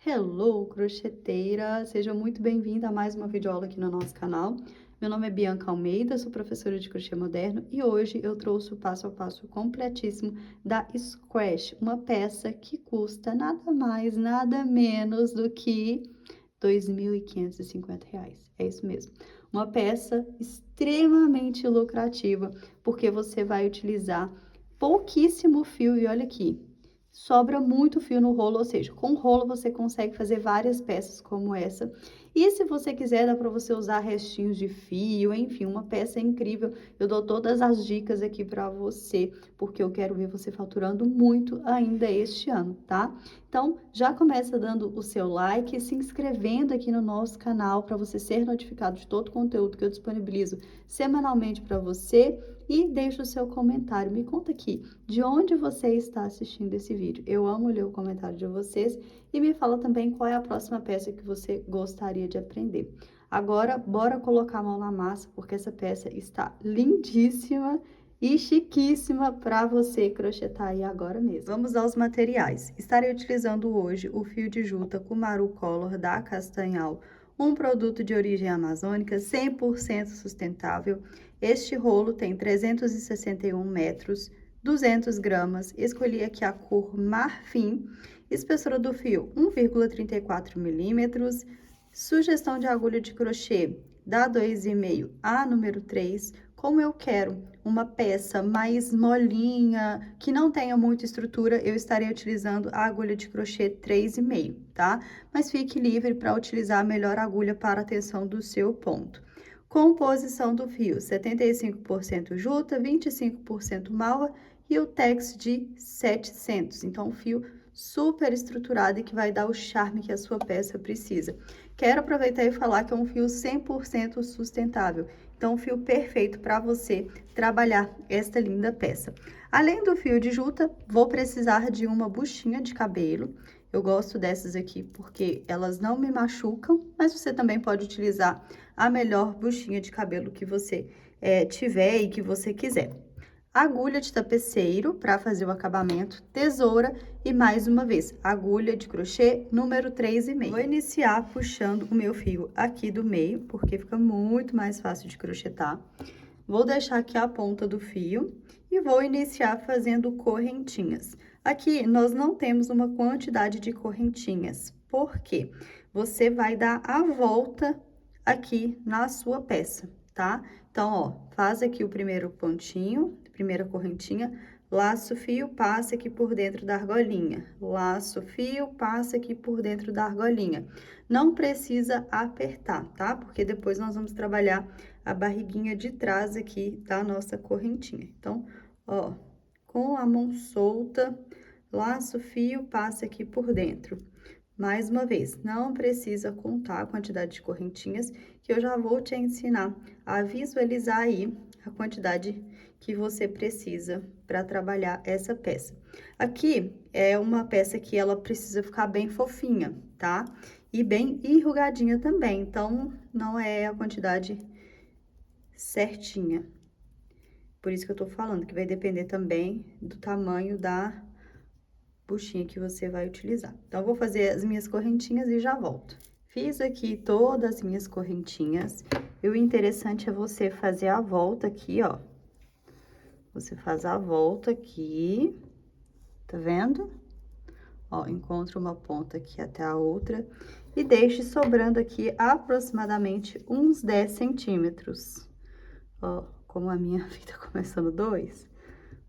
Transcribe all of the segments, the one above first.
Hello, crocheteira! Seja muito bem-vinda a mais uma videoaula aqui no nosso canal. Meu nome é Bianca Almeida, sou professora de crochê moderno e hoje eu trouxe o passo a passo completíssimo da Squash, uma peça que custa nada mais, nada menos do que R$ 2.550. É isso mesmo. Uma peça extremamente lucrativa, porque você vai utilizar pouquíssimo fio e olha aqui, sobra muito fio no rolo, ou seja, com o rolo você consegue fazer várias peças como essa. E se você quiser, dá para você usar restinhos de fio, enfim, uma peça incrível. Eu dou todas as dicas aqui para você, porque eu quero ver você faturando muito ainda este ano, tá? Então, já começa dando o seu like e se inscrevendo aqui no nosso canal para você ser notificado de todo o conteúdo que eu disponibilizo semanalmente para você. E deixa o seu comentário, me conta aqui de onde você está assistindo esse vídeo. Eu amo ler o comentário de vocês e me fala também qual é a próxima peça que você gostaria de aprender. Agora, bora colocar a mão na massa, porque essa peça está lindíssima e chiquíssima para você crochetar aí agora mesmo. Vamos aos materiais. Estarei utilizando hoje o fio de juta Kumaru Color da Castanhal, um produto de origem amazônica 100% sustentável. Este rolo tem 361 metros, 200 gramas. Escolhi aqui a cor marfim. Espessura do fio 1,34 milímetros. Sugestão de agulha de crochê da 2,5 a número 3. Como eu quero uma peça mais molinha, que não tenha muita estrutura, eu estarei utilizando a agulha de crochê 3,5, tá? Mas fique livre para utilizar a melhor agulha para a tensão do seu ponto. Composição do fio: 75% juta, 25% malva e o tex de 700. Então, fio super estruturado e que vai dar o charme que a sua peça precisa. Quero aproveitar e falar que é um fio 100% sustentável. Então, um fio perfeito para você trabalhar esta linda peça. Além do fio de juta, vou precisar de uma buchinha de cabelo. Eu gosto dessas aqui porque elas não me machucam, mas você também pode utilizar a melhor buchinha de cabelo que você tiver e que você quiser. Agulha de tapeceiro para fazer o acabamento, tesoura e mais uma vez, agulha de crochê número 3,5. Vou iniciar puxando o meu fio aqui do meio, porque fica muito mais fácil de crochetar. Vou deixar aqui a ponta do fio e vou iniciar fazendo correntinhas. Aqui nós não temos uma quantidade de correntinhas, porque você vai dar a volta aqui na sua peça, tá? Então, ó, faz aqui o primeiro pontinho, primeira correntinha, laço o fio, passa aqui por dentro da argolinha, laço o fio, passa aqui por dentro da argolinha. Não precisa apertar, tá? Porque depois nós vamos trabalhar a barriguinha de trás aqui da nossa correntinha. Então, ó, com a mão solta, laço o fio, passa aqui por dentro. Mais uma vez, não precisa contar a quantidade de correntinhas, que eu já vou te ensinar a visualizar aí a quantidade que você precisa para trabalhar essa peça. Aqui é uma peça que ela precisa ficar bem fofinha, tá? E bem enrugadinha também, então não é a quantidade certinha. Por isso que eu tô falando que vai depender também do tamanho da buchinha que você vai utilizar. Então, eu vou fazer as minhas correntinhas e já volto. Fiz aqui todas as minhas correntinhas. E o interessante é você fazer a volta aqui, ó. Você faz a volta aqui, tá vendo? Ó, encontra uma ponta aqui até a outra e deixe sobrando aqui aproximadamente uns 10 centímetros. Ó, como a minha aqui tá começando 2,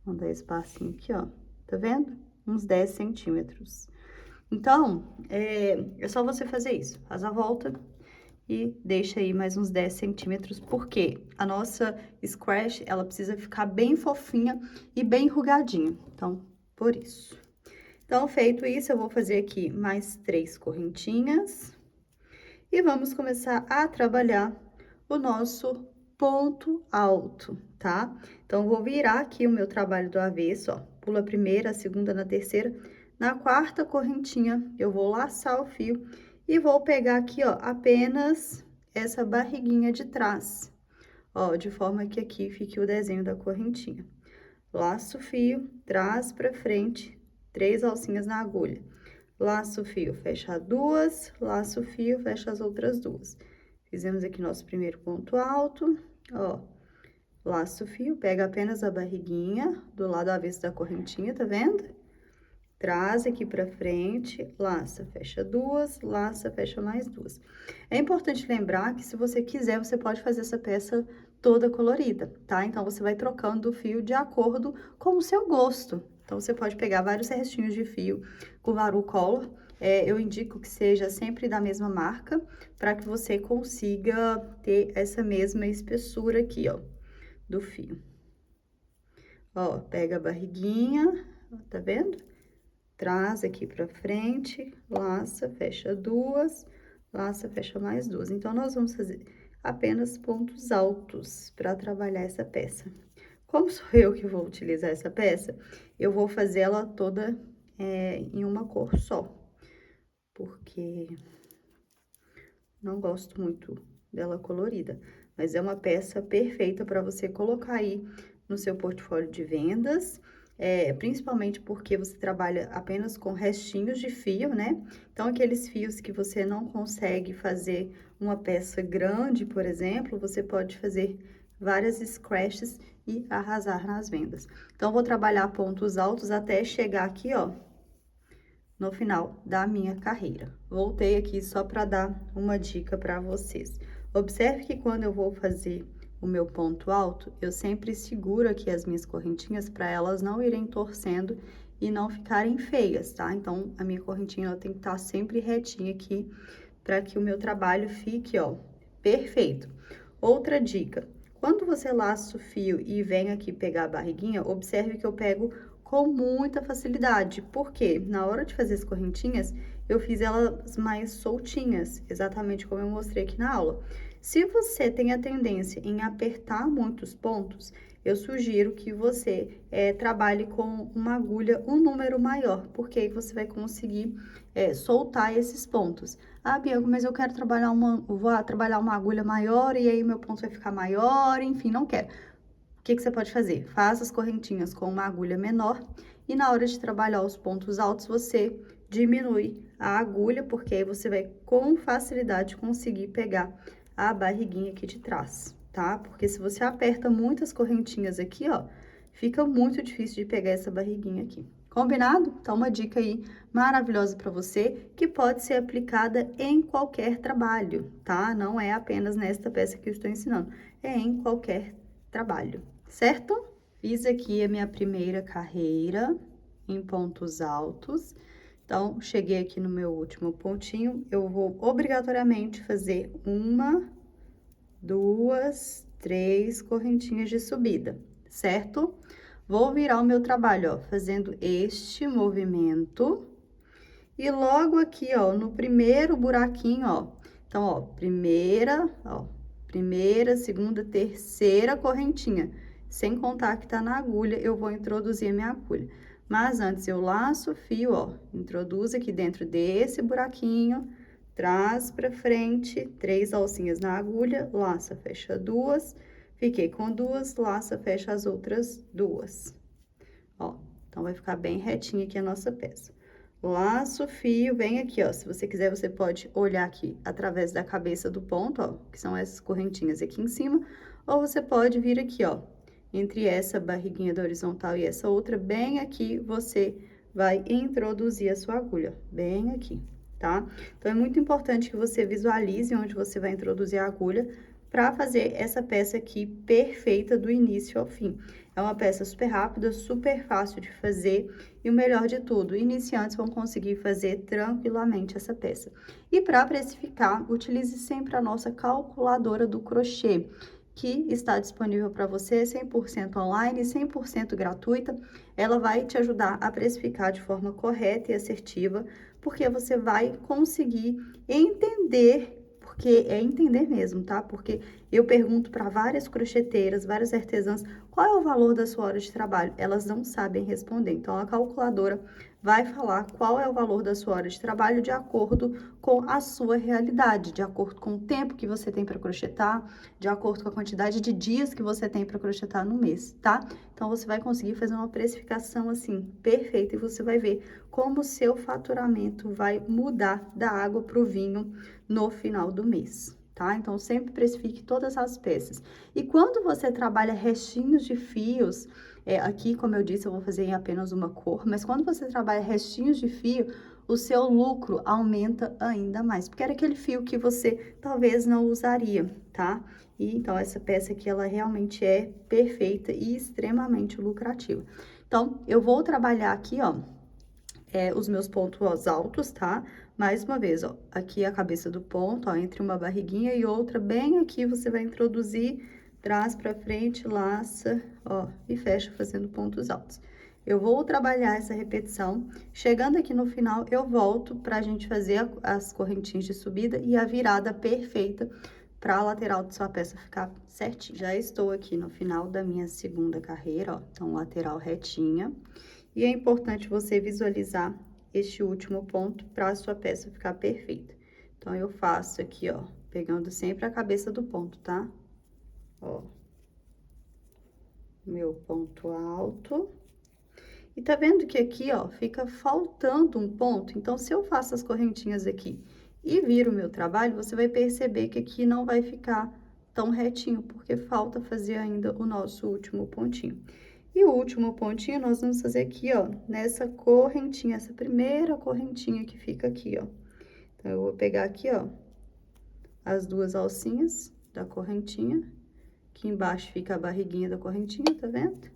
vamos dar espacinho aqui, ó, tá vendo? Uns 10 centímetros. Então, é só você fazer isso, faz a volta e deixa aí mais uns 10 centímetros, porque a nossa squash, ela precisa ficar bem fofinha e bem enrugadinha, então, por isso. Então, feito isso, eu vou fazer aqui mais 3 correntinhas e vamos começar a trabalhar o nosso ponto alto, tá? Então, vou virar aqui o meu trabalho do avesso, ó, pula a primeira, a segunda, na terceira, na quarta correntinha, eu vou laçar o fio e vou pegar aqui, ó, apenas essa barriguinha de trás, ó, de forma que aqui fique o desenho da correntinha. Laço o fio, traz pra frente, 3 alcinhas na agulha. laço o fio, fecha duas, laço o fio, fecha as outras duas. Fizemos aqui nosso primeiro ponto alto, ó, laço o fio, pega apenas a barriguinha do lado avesso da correntinha, tá vendo? Traz aqui pra frente, laça, fecha duas, laça, fecha mais duas. É importante lembrar que se você quiser, você pode fazer essa peça toda colorida, tá? Então, você vai trocando o fio de acordo com o seu gosto. Então, você pode pegar vários restinhos de fio com varu color. Eu indico que seja sempre da mesma marca, para que você consiga ter essa mesma espessura aqui, ó, do fio. Ó, pega a barriguinha, tá vendo? Traz aqui pra frente, laça, fecha duas, laça, fecha mais duas. Então, nós vamos fazer apenas pontos altos para trabalhar essa peça. Como sou eu que vou utilizar essa peça, eu vou fazer ela toda em uma cor só, porque não gosto muito dela colorida, mas é uma peça perfeita para você colocar aí no seu portfólio de vendas, principalmente porque você trabalha apenas com restinhos de fio, né? Então, aqueles fios que você não consegue fazer uma peça grande, por exemplo, você pode fazer várias scratches e arrasar nas vendas. Então, vou trabalhar pontos altos até chegar aqui, ó, no final da minha carreira. Voltei aqui só para dar uma dica para vocês. Observe que quando eu vou fazer o meu ponto alto, eu sempre seguro aqui as minhas correntinhas para elas não irem torcendo e não ficarem feias, tá? Então, a minha correntinha ela tem que estar sempre retinha aqui para que o meu trabalho fique, ó, perfeito. Outra dica, quando você laça o fio e vem aqui pegar a barriguinha, observe que eu pego com muita facilidade, porque na hora de fazer as correntinhas, eu fiz elas mais soltinhas, exatamente como eu mostrei aqui na aula. Se você tem a tendência em apertar muitos pontos, eu sugiro que você trabalhe com uma agulha um número maior, porque aí você vai conseguir soltar esses pontos. Ah, Bianca, mas eu quero trabalhar vou trabalhar uma agulha maior e aí meu ponto vai ficar maior, enfim, não quero. O que você pode fazer? Faça as correntinhas com uma agulha menor e na hora de trabalhar os pontos altos, você diminui a agulha, porque aí você vai com facilidade conseguir pegar a barriguinha aqui de trás, tá? Porque se você aperta muitas correntinhas aqui, ó, fica muito difícil de pegar essa barriguinha aqui. Combinado? Então, uma dica aí maravilhosa para você, que pode ser aplicada em qualquer trabalho, tá? Não é apenas nesta peça que eu estou ensinando, é em qualquer trabalho, certo? Fiz aqui a minha primeira carreira em pontos altos. Então, cheguei aqui no meu último pontinho, eu vou obrigatoriamente fazer uma, duas, três correntinhas de subida, certo? Vou virar o meu trabalho, ó, fazendo este movimento. E logo aqui, ó, no primeiro buraquinho, ó. Então, ó, primeira, segunda, terceira correntinha. Sem contar que tá na agulha, eu vou introduzir a minha agulha. Mas antes eu laço o fio, ó, introduzo aqui dentro desse buraquinho, traz pra frente, 3 alcinhas na agulha, laça, fecha duas, fiquei com duas, laça, fecha as outras duas. Ó, então vai ficar bem retinha aqui a nossa peça. Laço o fio, vem aqui, ó, se você quiser, você pode olhar aqui através da cabeça do ponto, ó, que são essas correntinhas aqui em cima, ou você pode vir aqui, ó, entre essa barriguinha da horizontal e essa outra, bem aqui, você vai introduzir a sua agulha, bem aqui, tá? Então, é muito importante que você visualize onde você vai introduzir a agulha para fazer essa peça aqui perfeita do início ao fim. É uma peça super rápida, super fácil de fazer e o melhor de tudo, iniciantes vão conseguir fazer tranquilamente essa peça. E para precificar, utilize sempre a nossa calculadora do crochê, que está disponível para você 100% online, 100% gratuita. Ela vai te ajudar a precificar de forma correta e assertiva, porque você vai conseguir entender, porque é entender mesmo, tá? Porque eu pergunto para várias crocheteiras, várias artesãs, qual é o valor da sua hora de trabalho? Elas não sabem responder. Então, a calculadora vai falar qual é o valor da sua hora de trabalho de acordo com a sua realidade, de acordo com o tempo que você tem para crochetar, de acordo com a quantidade de dias que você tem para crochetar no mês, tá? Então, você vai conseguir fazer uma precificação, assim, perfeita, e você vai ver como o seu faturamento vai mudar da água para o vinho no final do mês, tá? Então, sempre precifique todas as peças. E quando você trabalha restinhos de fios, aqui, como eu disse, eu vou fazer em apenas uma cor, mas quando você trabalha restinhos de fio, o seu lucro aumenta ainda mais, porque era aquele fio que você talvez não usaria, tá? E então, essa peça aqui, ela realmente é perfeita e extremamente lucrativa. Então, eu vou trabalhar aqui, ó, os meus pontos altos, tá? Mais uma vez, ó, aqui a cabeça do ponto, ó, entre uma barriguinha e outra, bem aqui você vai introduzir, traz pra frente, laça, ó, e fecha fazendo pontos altos. Eu vou trabalhar essa repetição, chegando aqui no final, eu volto pra gente fazer as correntinhas de subida e a virada perfeita pra lateral de sua peça ficar certinho. Já estou aqui no final da minha segunda carreira, ó, então lateral retinha. E é importante você visualizar este último ponto para a sua peça ficar perfeita. Então, eu faço aqui, ó, pegando sempre a cabeça do ponto, tá? Ó, meu ponto alto. E tá vendo que aqui, ó, fica faltando um ponto? Então, se eu faço as correntinhas aqui e viro o meu trabalho, você vai perceber que aqui não vai ficar tão retinho, porque falta fazer ainda o nosso último pontinho. E o último pontinho nós vamos fazer aqui, ó, nessa correntinha, essa primeira correntinha que fica aqui, ó. Então, eu vou pegar aqui, ó, as duas alcinhas da correntinha. Aqui embaixo fica a barriguinha da correntinha, tá vendo?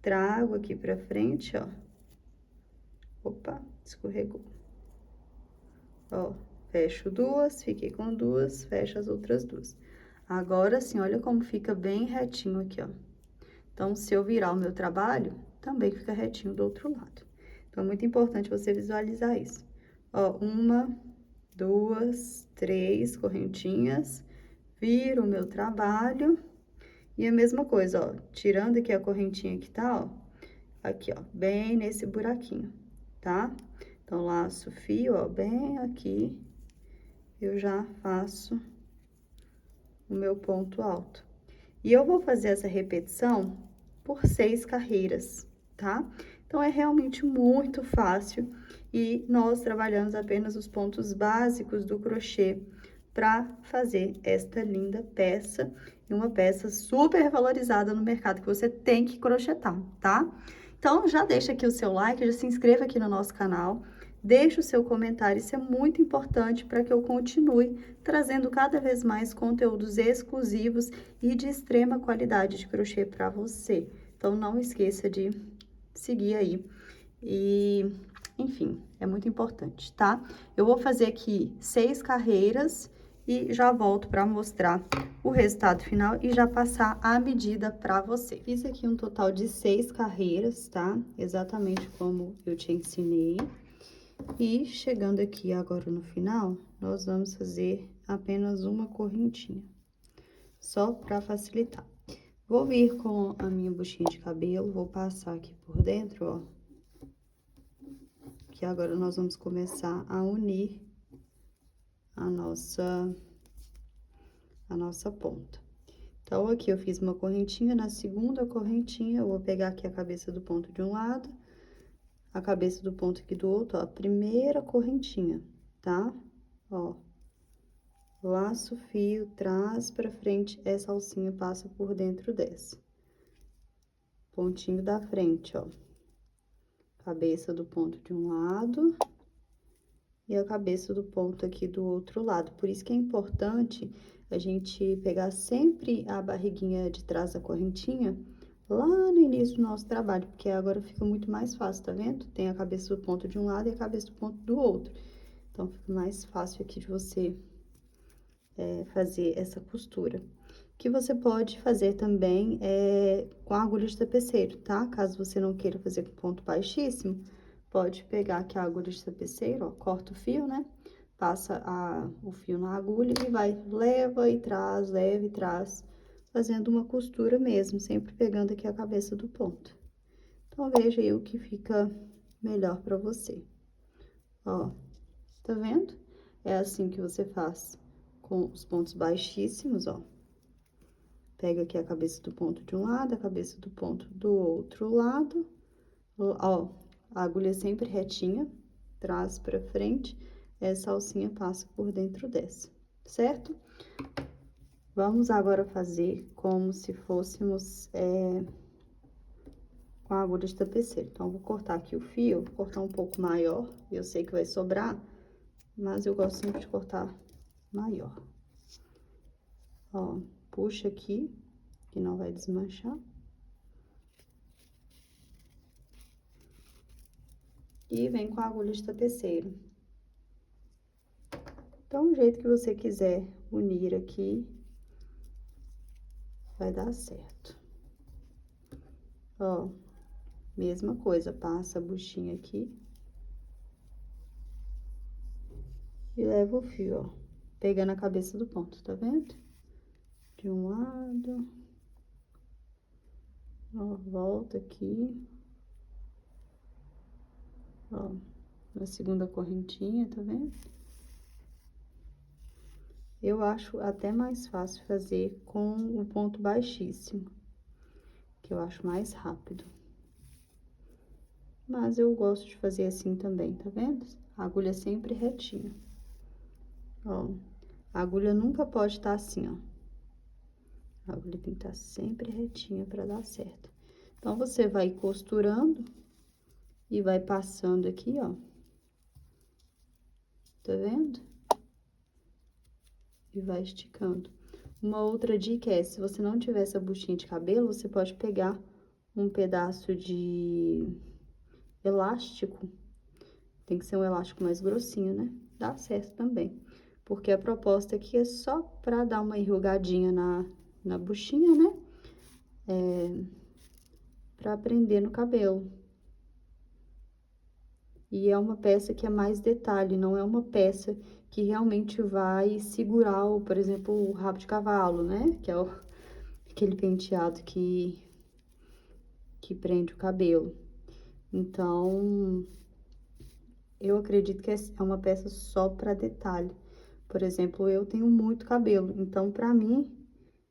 Trago aqui pra frente, ó. Opa, escorregou. Ó, fecho duas, fiquei com duas, fecho as outras duas. Agora sim, olha como fica bem retinho aqui, ó. Então, se eu virar o meu trabalho, também fica retinho do outro lado. Então, é muito importante você visualizar isso. Ó, uma, duas, três correntinhas, viro o meu trabalho. E a mesma coisa, ó, tirando aqui a correntinha que tá, ó, aqui, ó, bem nesse buraquinho, tá? Então, laço o fio, ó, bem aqui, eu já faço o meu ponto alto. E eu vou fazer essa repetição por 6 carreiras, tá? Então, é realmente muito fácil e nós trabalhamos apenas os pontos básicos do crochê para fazer esta linda peça, e uma peça super valorizada no mercado que você tem que crochetar, tá? Então, já deixa aqui o seu like, já se inscreva aqui no nosso canal, deixa o seu comentário, isso é muito importante para que eu continue trazendo cada vez mais conteúdos exclusivos e de extrema qualidade de crochê para você. Então, não esqueça de seguir aí e, enfim, é muito importante, tá? Eu vou fazer aqui 6 carreiras e já volto para mostrar o resultado final e já passar a medida para você. Fiz aqui um total de 6 carreiras, tá? Exatamente como eu te ensinei. E chegando aqui agora no final, nós vamos fazer apenas uma correntinha, só para facilitar. Vou vir com a minha buchinha de cabelo, vou passar aqui por dentro, ó. Que agora nós vamos começar a unir a nossa ponta. Então, aqui eu fiz uma correntinha, na segunda correntinha, eu vou pegar aqui a cabeça do ponto de um lado, a cabeça do ponto aqui do outro, ó, a primeira correntinha, tá? Ó, laço o fio, traz pra frente, essa alcinha passa por dentro dessa. Pontinho da frente, ó. Cabeça do ponto de um lado e a cabeça do ponto aqui do outro lado. Por isso que é importante a gente pegar sempre a barriguinha de trás da correntinha lá no início do nosso trabalho, porque agora fica muito mais fácil, tá vendo? Tem a cabeça do ponto de um lado e a cabeça do ponto do outro. Então, fica mais fácil aqui de você fazer essa costura. Que você pode fazer também com a agulha de tapeceiro, tá? Caso você não queira fazer com ponto baixíssimo, pode pegar aqui a agulha de tapeceiro, ó, corta o fio, né? Passa o fio na agulha e vai, leva e traz, fazendo uma costura mesmo, sempre pegando aqui a cabeça do ponto. Então, veja aí o que fica melhor pra você. Ó, tá vendo? É assim que você faz com os pontos baixíssimos, ó. Pega aqui a cabeça do ponto de um lado, a cabeça do ponto do outro lado. Ó, a agulha sempre retinha, traz pra frente, essa alcinha passa por dentro dessa, certo? Vamos agora fazer como se fôssemos com a agulha de tapeceiro. Então, eu vou cortar aqui o fio, vou cortar um pouco maior, eu sei que vai sobrar, mas eu gosto sempre de cortar maior. Ó, puxa aqui, que não vai desmanchar. E vem com a agulha de tapeceiro. Então, o jeito que você quiser unir aqui, vai dar certo. Ó, mesma coisa, passa a buchinha aqui. E leva o fio, ó, pegando a cabeça do ponto, tá vendo? De um lado. Ó, volta aqui. Ó, na segunda correntinha, tá vendo? Eu acho até mais fácil fazer com o ponto baixíssimo, que eu acho mais rápido. Mas eu gosto de fazer assim também, tá vendo? A agulha sempre retinha. Ó, a agulha nunca pode estar assim, ó. A agulha tem que estar sempre retinha pra dar certo. Então, você vai costurando e vai passando aqui, ó. Tá vendo? E vai esticando. Uma outra dica é, se você não tiver essa buchinha de cabelo, você pode pegar um pedaço de elástico. Tem que ser um elástico mais grossinho, né? Dá certo também. Porque a proposta aqui é só pra dar uma enrugadinha na buchinha, né? Pra prender no cabelo. E é uma peça que é mais detalhe, não é uma peça que realmente vai segurar, por exemplo, o rabo de cavalo, né? Que é aquele penteado que prende o cabelo. Então, eu acredito que é uma peça só para detalhe. Por exemplo, eu tenho muito cabelo, então, para mim,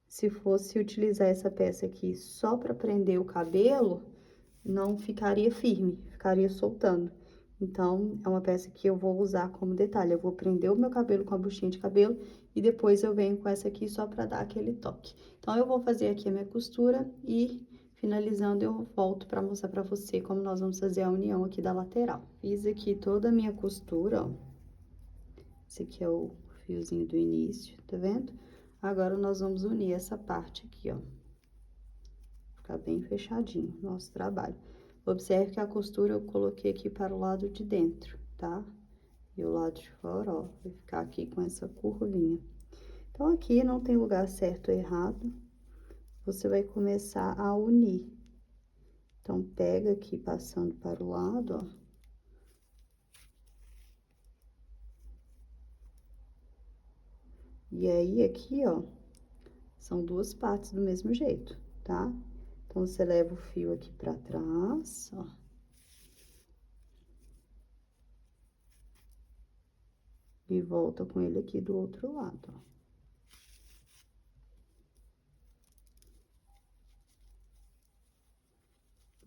se fosse utilizar essa peça aqui só para prender o cabelo, não ficaria firme, ficaria soltando. Então, é uma peça que eu vou usar como detalhe. Eu vou prender o meu cabelo com a buchinha de cabelo e depois eu venho com essa aqui só para dar aquele toque. Então, eu vou fazer aqui a minha costura e, finalizando, eu volto para mostrar para você como nós vamos fazer a união aqui da lateral. Fiz aqui toda a minha costura, ó. Esse aqui é o fiozinho do início, tá vendo? Agora, nós vamos unir essa parte aqui, ó. Ficar bem fechadinho o nosso trabalho. Observe que a costura eu coloquei aqui para o lado de dentro, tá? E o lado de fora, ó, vai ficar aqui com essa curvinha. Então, aqui não tem lugar certo ou errado. Você vai começar a unir. Então, pega aqui passando para o lado, ó. E aí, aqui, ó, são duas partes do mesmo jeito, tá? Então, você leva o fio aqui pra trás, ó. E volta com ele aqui do outro lado, ó.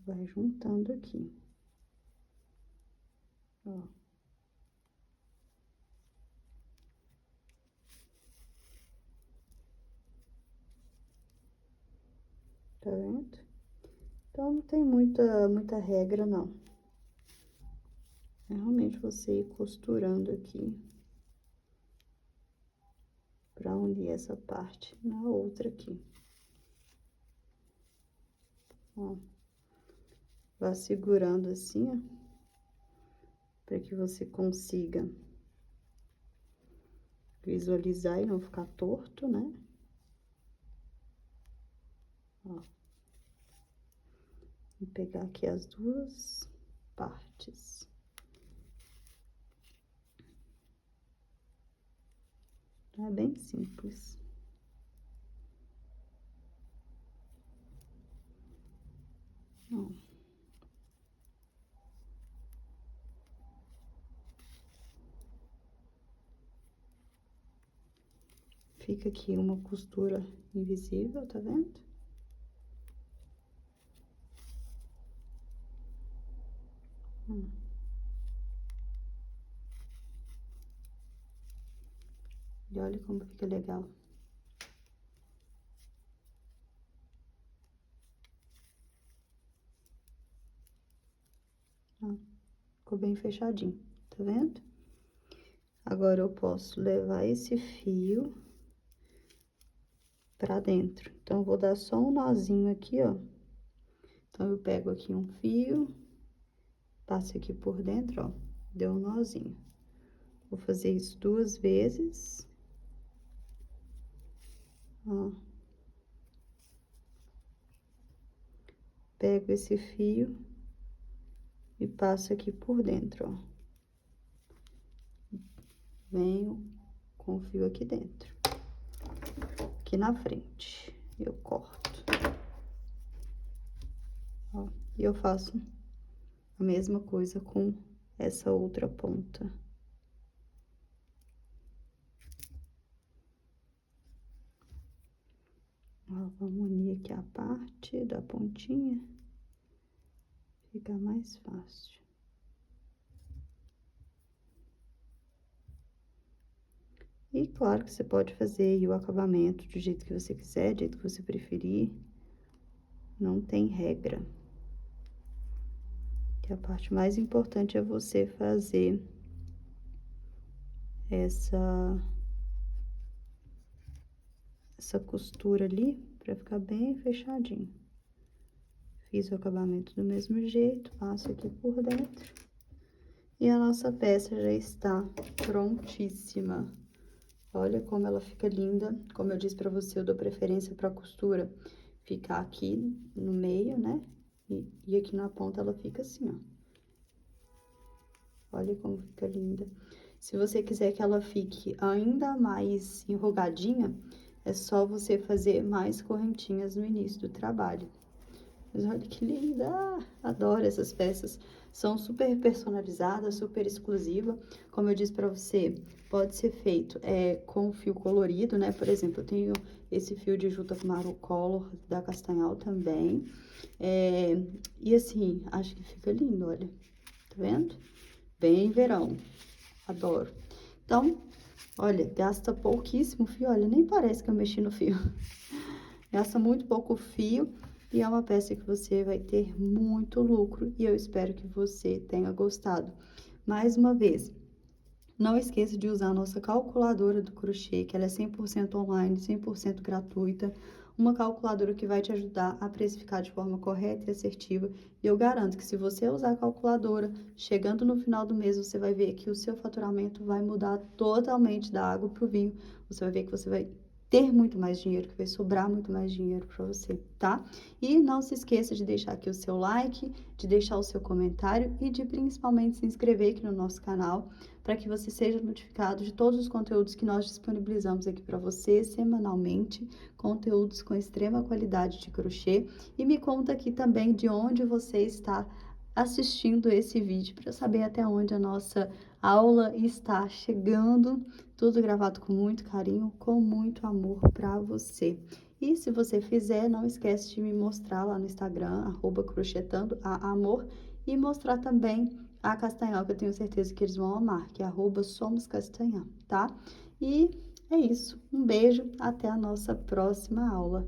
Vai juntando aqui. Ó. Tá vendo? Então, não tem muita regra, não. É realmente você ir costurando aqui pra unir essa parte na outra aqui. Ó. Vá segurando assim, ó, pra que você consiga visualizar e não ficar torto, né? Ó. Vou pegar aqui as duas partes. É bem simples. fica aqui uma costura invisível, tá vendo? E olha como fica legal. Ó, ficou bem fechadinho, tá vendo? Agora eu posso levar esse fio pra dentro. Então, eu vou dar só um nozinho aqui, ó. Então, eu pego aqui um fio, passo aqui por dentro, ó, deu um nozinho. Vou fazer isso 2 vezes. Ó. Pego esse fio e passo aqui por dentro, ó. Venho com o fio aqui dentro. Aqui na frente, eu corto. Ó, e eu faço a mesma coisa com essa outra ponta. Ó, vamos unir aqui a parte da pontinha. Fica mais fácil. E claro que você pode fazer aí o acabamento do jeito que você quiser, do jeito que você preferir. Não tem regra. Que a parte mais importante é você fazer essa costura ali pra ficar bem fechadinho. Fiz o acabamento do mesmo jeito, passo aqui por dentro. E a nossa peça já está prontíssima. Olha como ela fica linda. Como eu disse pra você, eu dou preferência pra costura ficar aqui no meio, né? E aqui na ponta ela fica assim, ó. Olha como fica linda. Se você quiser que ela fique ainda mais enrugadinha, é só você fazer mais correntinhas no início do trabalho. Mas olha que linda! Adoro essas peças. São super personalizadas, super exclusivas. Como eu disse pra você, pode ser feito com fio colorido, né? Por exemplo, eu tenho esse fio de Juta Maru Color da Castanhal também. E assim, acho que fica lindo, olha. Tá vendo? Bem verão. Adoro. Então, olha, gasta pouquíssimo fio. Olha, nem parece que eu mexi no fio. Gasta muito pouco fio. E é uma peça que você vai ter muito lucro. E eu espero que você tenha gostado. Mais uma vez, não esqueça de usar a nossa calculadora do crochê, que ela é 100% online, 100% gratuita. Uma calculadora que vai te ajudar a precificar de forma correta e assertiva. E eu garanto que se você usar a calculadora, chegando no final do mês, você vai ver que o seu faturamento vai mudar totalmente da água para o vinho. Você vai ver que você vai ter muito mais dinheiro, que vai sobrar muito mais dinheiro para você, tá? E não se esqueça de deixar aqui o seu like, de deixar o seu comentário e de principalmente se inscrever aqui no nosso canal, para que você seja notificado de todos os conteúdos que nós disponibilizamos aqui para você semanalmente, conteúdos com extrema qualidade de crochê. E me conta aqui também de onde você está assistindo esse vídeo, para eu saber até onde a nossa aula está chegando. Tudo gravado com muito carinho, com muito amor para você. E se você fizer, não esquece de me mostrar lá no Instagram, @crochetandoaamor, e mostrar também a Castanhal, que eu tenho certeza que eles vão amar, que é @somoscastanhal, tá? E é isso. Um beijo, até a nossa próxima aula.